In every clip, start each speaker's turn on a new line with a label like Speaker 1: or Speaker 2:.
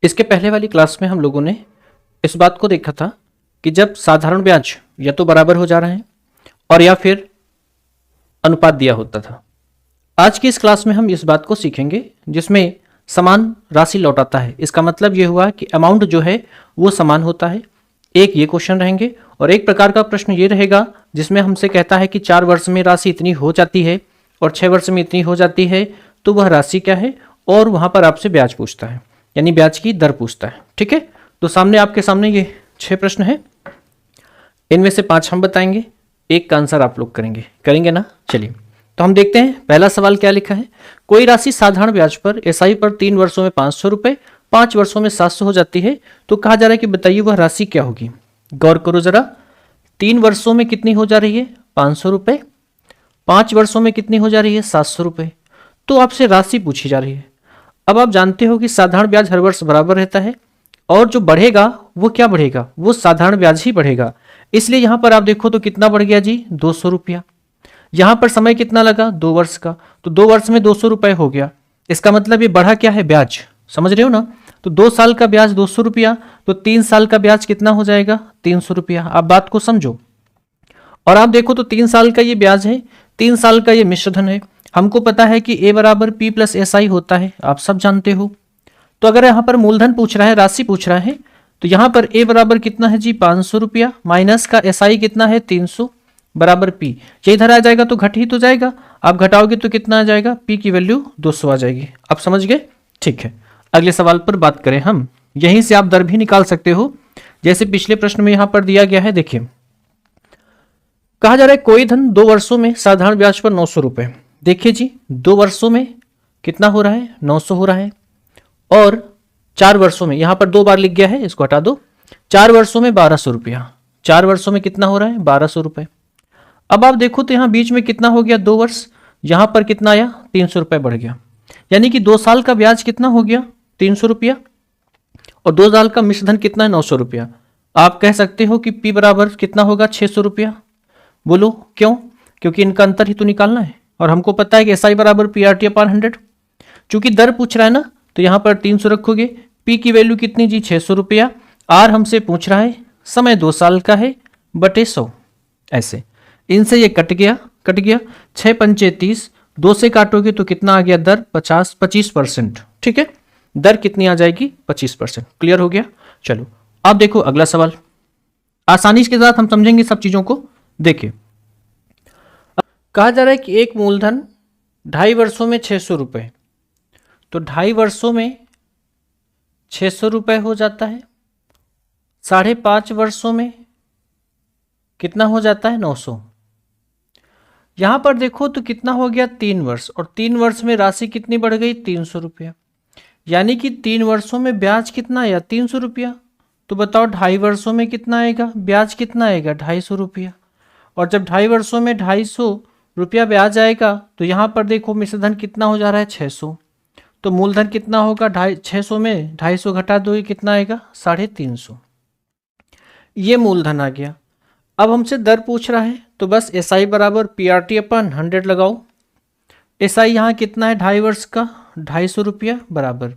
Speaker 1: इसके पहले वाली क्लास में हम लोगों ने इस बात को देखा था कि जब साधारण ब्याज या तो बराबर हो जा रहे हैं और या फिर अनुपात दिया होता था। आज की इस क्लास में हम इस बात को सीखेंगे जिसमें समान राशि लौटाता है। इसका मतलब ये हुआ कि अमाउंट जो है वो समान होता है। एक ये क्वेश्चन रहेंगे और एक प्रकार का प्रश्न ये रहेगा जिसमें हमसे कहता है कि 4 वर्ष में राशि इतनी हो जाती है और 6 वर्ष में इतनी हो जाती है, तो वह राशि क्या है, और वहां पर आपसे ब्याज पूछता है, यानी ब्याज की दर पूछता है। ठीक है, तो सामने आपके सामने ये 6 प्रश्न है, इनमें से 5 हम बताएंगे, एक का आंसर आप लोग करेंगे ना। चलिए तो हम देखते हैं पहला सवाल क्या लिखा है। कोई राशि साधारण ब्याज पर एसआई पर 3 वर्षों में 500 रुपए, 5 वर्षों में 700 हो जाती है, तो कहा जा रहा है कि बताइए वह राशि क्या होगी। गौर करो जरा, 3 वर्षों में कितनी हो जा रही है 500 रुपए, 5 वर्षों में कितनी हो जा रही है 700 रुपए, तो आपसे राशि पूछी जा रही है। अब आप जानते हो कि साधारण ब्याज हर वर्ष बराबर रहता है और जो बढ़ेगा वो क्या बढ़ेगा, वो साधारण ब्याज ही बढ़ेगा। इसलिए यहां पर आप देखो तो कितना बढ़ गया जी 200 रुपया। यहां पर समय कितना लगा 2 वर्ष का, तो 2 वर्ष में 200 रुपए हो गया। इसका मतलब ये बढ़ा क्या है ब्याज, समझ रहे हो ना। तो 2 साल का ब्याज 200 रुपया, तो 3 साल का ब्याज कितना हो जाएगा 300 रुपया। आप बात को समझो और आप देखो तो 3 साल का ये ब्याज है, 3 साल का ये मिश्रधन है। हमको पता है कि ए बराबर पी प्लस एस आई होता है, आप सब जानते हो। तो अगर यहाँ पर मूलधन पूछ रहा है, राशि पूछ रहा है, तो यहाँ पर ए बराबर कितना है जी 500 रुपया, माइनस का एस आई कितना है 300 बराबर पी। ये इधर आ जाएगा तो घट ही तो जाएगा, आप घटाओगे तो कितना आ जाएगा, पी की वैल्यू 200 आ जाएगी। आप समझ गए, ठीक है। अगले सवाल पर बात करें हम, यहीं से आप दर भी निकाल सकते हो, जैसे पिछले प्रश्न में यहां पर दिया गया है। देखिए कहा जा रहा है कोई धन 2 वर्षों में साधारण ब्याज पर 900 रुपए। देखिए जी 2 वर्षों में कितना हो रहा है 900 हो रहा है, और 4 वर्षों में, यहां पर 2 बार लिख गया है, इसको हटा दो, 4 वर्षों में 1200 रुपया। 4 वर्षों में कितना हो रहा है 1200 रुपए। अब आप देखो तो यहां बीच में कितना हो गया 2 वर्ष, यहां पर कितना आया 300 रुपए बढ़ गया, यानी कि 2 साल का ब्याज कितना हो गया 300 रुपया, और 2 साल का मिश्रधन कितना है 900 रुपया। आप कह सकते हो कि पी बराबर कितना होगा 600 रुपया। बोलो क्यों, क्योंकि इनका अंतर ही तो निकालना है और हमको पता है कि एस आई बराबर पी आर टी अपॉन 100। चूंकि दर पूछ रहा है ना, तो यहां पर 300 रखोगे, पी की वैल्यू कितनी जी 600 रुपया, आर हमसे पूछ रहा है, समय 2 साल का है बटे 100, ऐसे इनसे ये कट गया 6 पंचे 30, 2 से काटोगे तो कितना आ गया दर 25%। ठीक है, दर कितनी आ जाएगी 25%। क्लियर हो गया। चलो अब देखो अगला सवाल, आसानी के साथ हम समझेंगे सब चीजों को। देखिए कहा जा रहा है कि एक मूलधन 2.5 वर्षों में 600 रुपए, तो 2.5 वर्षों में 600 रुपए हो जाता है, 5.5 वर्षों में कितना हो जाता है 900। यहां पर देखो तो कितना हो गया 3 वर्ष, और 3 वर्ष में राशि कितनी बढ़ गई 300 रुपया, यानी कि 3 वर्षों में ब्याज कितना आया 300 रुपया। तो बताओ 2.5 वर्षों में कितना आएगा ब्याज, कितना आएगा 250 रुपया, और जब 2.5 वर्षों में 250 रुपया ब्याज आएगा तो यहां पर देखो मिश्रधन कितना हो जा रहा है 600, तो मूलधन कितना होगा 600 में 250 घटा दो, ये कितना आएगा 350। ये मूलधन आ गया। अब हमसे दर पूछ रहा है, तो बस एस आई बराबर पी आर टी अपन 100 लगाओ। एस आई यहाँ कितना है 2.5 वर्ष का 250 रुपया बराबर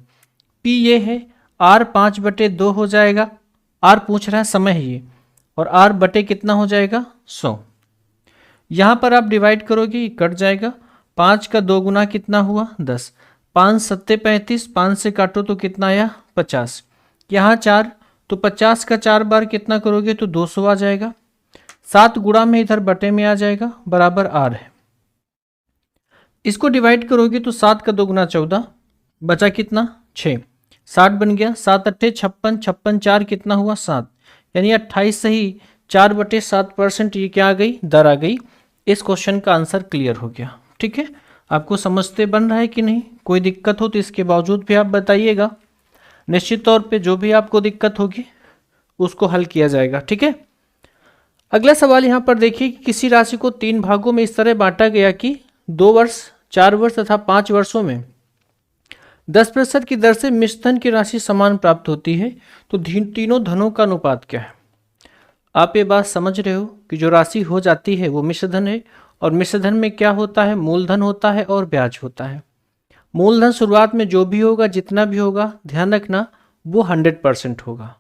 Speaker 1: पी ये है, आर 5/2 हो जाएगा, आर पूछ रहा है समय है ये, और आर बटे कितना हो जाएगा 100। यहाँ पर आप डिवाइड करोगे कट जाएगा, 5 का 2 गुना कितना हुआ 10, 5 7 35, 5 से काटो तो कितना आया 50, यहाँ 4, तो 50 का 4 बार कितना करोगे तो 200 आ जाएगा, 7 गुणा में इधर बटे में आ जाएगा बराबर आर है। इसको डिवाइड करोगे तो 7 का 2 गुना 14, बचा कितना 6, 60 बन गया, 7 अट्ठे 56, 56 4 कितना हुआ 7, यानी 28 सही 4/7%। ये क्या आ गई दर आ गई। इस क्वेश्चन का आंसर क्लियर हो गया। ठीक है, आपको समझते बन रहा है कि नहीं, कोई दिक्कत हो तो इसके बावजूद भी आप बताइएगा, निश्चित तौर पे जो भी आपको दिक्कत होगी उसको हल किया जाएगा। ठीक है, अगला सवाल यहाँ पर देखिए कि किसी राशि को 3 भागों में इस तरह बांटा गया कि 2 वर्ष 4 वर्ष तथा 5 वर्षों में 10% की दर से मिश्रधन की राशि समान प्राप्त होती है, तो तीनों धनों का अनुपात क्या है। आप ये बात समझ रहे हो कि जो राशि हो जाती है वो मिश्रधन है, और मिश्रधन में क्या होता है मूलधन होता है और ब्याज होता है। मूलधन शुरुआत में जो भी होगा जितना भी होगा ध्यान रखना वो 100% होगा।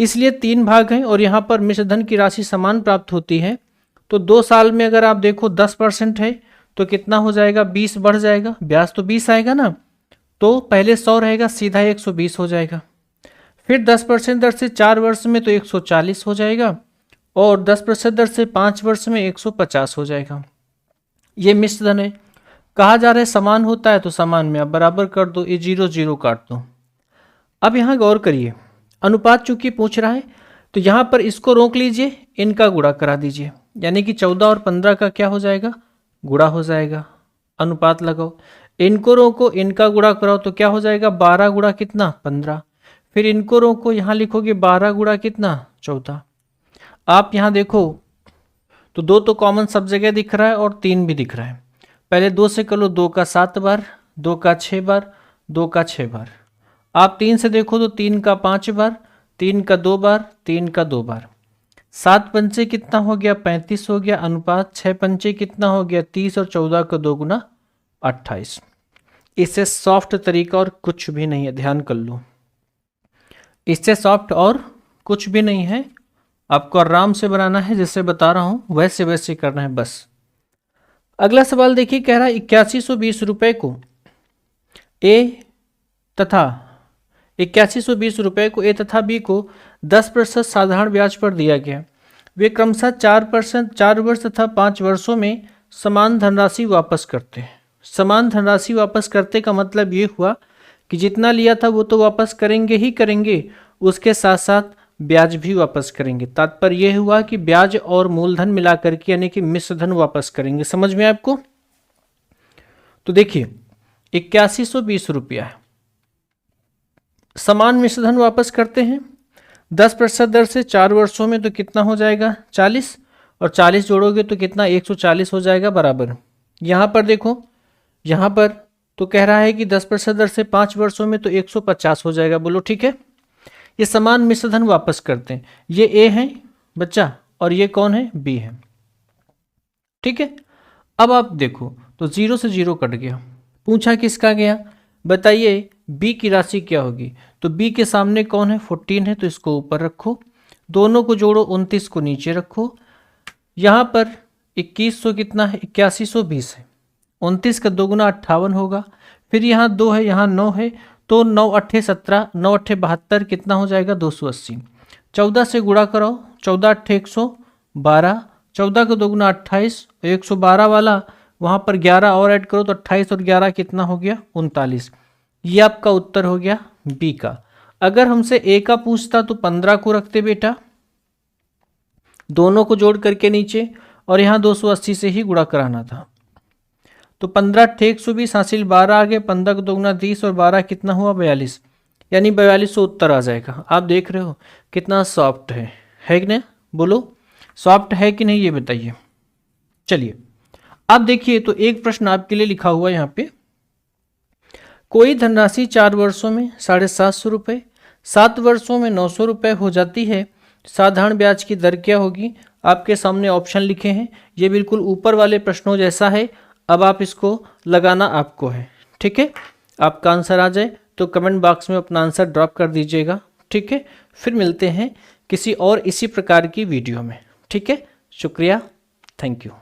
Speaker 1: इसलिए 3 भाग हैं और यहाँ पर मिश्र धन की राशि समान प्राप्त होती है। तो 2 साल में अगर आप देखो 10% है तो कितना हो जाएगा, 20 बढ़ जाएगा, ब्याज तो 20 आएगा ना, तो पहले 100 रहेगा, सीधा 120 हो जाएगा। फिर 10% दर से 4 वर्ष में तो 140 हो जाएगा और 10% दर से 5 वर्ष में 150 हो जाएगा। ये मिश्र धन है। कहा जा रहा है समान होता है तो समान में आप बराबर कर दो, ये 0 0 काट दो। अब यहाँ गौर करिए, अनुपात चूंकि पूछ रहा है तो यहाँ पर इसको रोक लीजिए, इनका गुणा करा दीजिए, यानी कि 14 और 15 का क्या हो जाएगा, गुणा हो जाएगा। अनुपात लगाओ, इनको रोको, इनका गुणा कराओ तो क्या हो जाएगा, 12 गुणा कितना, 15। फिर इनको रोको, यहाँ लिखोगे 12 गुणा कितना, 14। आप यहाँ देखो तो 2 तो कॉमन सब जगह दिख रहा है और 3 भी दिख रहा है। पहले 2 से कर लो, 2 का 7 बार, 2 का 6 बार, 2 का 6 बार। आप 3 से देखो तो 3 का 5 बार, 3 का 2 बार, 3 का 2 बार। 7 पंचे कितना हो गया, 35 हो गया। अनुपात 6 पंचे कितना हो गया, 30 और 14 का 2 गुना 28। इससे सॉफ्ट तरीका और कुछ भी नहीं है, ध्यान कर लो। इससे सॉफ्ट और कुछ भी नहीं है, आपको आराम से बनाना है, जैसे बता रहा हूं वैसे वैसे करना है बस। अगला सवाल देखिए, कह रहा है 8120 रुपए को ए तथा 8120 रुपए को ए तथा बी को 10% साधारण ब्याज पर दिया गया। वे क्रमशः 4% 4 वर्ष तथा 5 वर्षों में समान धनराशि वापस करते हैं। समान धनराशि वापस करते का मतलब ये हुआ कि जितना लिया था वो तो वापस करेंगे ही करेंगे, उसके साथ साथ ब्याज भी वापस करेंगे। तात्पर्य यह हुआ कि ब्याज और मूलधन मिलाकर के यानी कि मिश्र धन वापस करेंगे। समझ में आपको? तो देखिए 8120 रुपया है, समान मिश्र धन वापस करते हैं 10% दर से 4 वर्षों में, तो कितना हो जाएगा 40, और 40 जोड़ोगे तो कितना 140 हो जाएगा बराबर। यहाँ पर देखो, यहाँ पर तो कह रहा है कि 10% दर से 5 वर्षों में तो 150 हो जाएगा। बोलो ठीक है। ये समान मिश्र धन वापस करते हैं, ये ए है बच्चा और ये कौन है, बी है। ठीक है। अब आप देखो तो 0 से 0 कट गया, पूछा किसका गया, बताइए बी की राशि क्या होगी। तो बी के सामने कौन है, 14 है, तो इसको ऊपर रखो, दोनों को जोड़ो, 29 को नीचे रखो। यहाँ पर 2100 कितना है, 8120 है, 29 का 2 गुना 58 होगा। फिर यहाँ 2 है, यहाँ 9 है, तो 9 अट्ठे 17, 9 अट्ठे 72, कितना हो जाएगा 280। 14 से गुणा कराओ, 14 अट्ठे 112, 14 का 2 गुना 28, 112 वाला वहाँ पर 11 और ऐड करो तो 28 और 11 कितना हो गया 39। ये आपका उत्तर हो गया बी का। अगर हमसे ए का पूछता तो 15 को रखते बेटा, दोनों को जोड़ करके नीचे, और यहाँ 280 से ही गुणा कराना था। तो 15 अट्ठे 120 हासिल 12 आ गए, 15 को 2 गुना 30 और 12 कितना हुआ 42, यानी 4200 उत्तर आ जाएगा। आप देख रहे हो कितना सॉफ्ट है कि नहीं? बोलो सॉफ्ट है कि नहीं, ये बताइए। चलिए आप देखिए, तो एक प्रश्न आपके लिए लिखा हुआ यहाँ पे, कोई धनराशि 4 वर्षों में 750 रुपये, 7 वर्षों में 900 रुपये हो जाती है, साधारण ब्याज की दर क्या होगी? आपके सामने ऑप्शन लिखे हैं, ये बिल्कुल ऊपर वाले प्रश्नों जैसा है। अब आप इसको लगाना आपको है, ठीक है। आपका आंसर आ जाए तो कमेंट बॉक्स में अपना आंसर ड्रॉप कर दीजिएगा, ठीक है। फिर मिलते हैं किसी और इसी प्रकार की वीडियो में, ठीक है। शुक्रिया, थैंक यू।